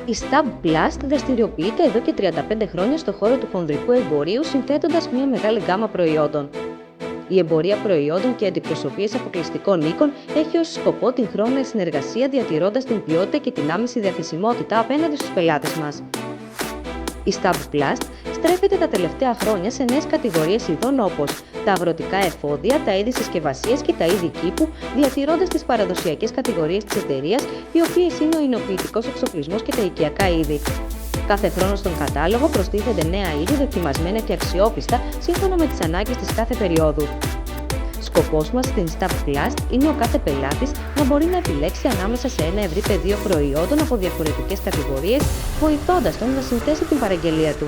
Η Stab Blast δραστηριοποιείται εδώ και 35 χρόνια στο χώρο του χονδρικού εμπορίου, συνθέτοντας μια μεγάλη γκάμα προϊόντων. Η εμπορία προϊόντων και αντιπροσωπείες αποκλειστικών οίκων έχει ως σκοπό την χρόνια συνεργασία, διατηρώντας την ποιότητα και την άμεση διαθεσιμότητα απέναντι στους πελάτες μας. Η Stab Blast στρέφεται τα τελευταία χρόνια σε νέες κατηγορίες ειδών όπως τα αγροτικά εφόδια, τα είδη συσκευασίας και τα είδη κήπου, διατηρώντας τις παραδοσιακές κατηγορίες της εταιρείας, οι οποίες είναι ο εινοποιητικός εξοπλισμός και τα οικιακά είδη. Κάθε χρόνο στον κατάλογο προστίθενται νέα είδη δοκιμασμένα και αξιόπιστα σύμφωνα με τις ανάγκες της κάθε περίοδου. Σκοπός μας στην Stab Blast είναι ο κάθε πελάτης να μπορεί να επιλέξει ανάμεσα σε ένα ευρύ πεδίο προϊόντων από διαφορετικές κατηγορίες, βοηθώντας τον να συνθέσει την παραγγελία του.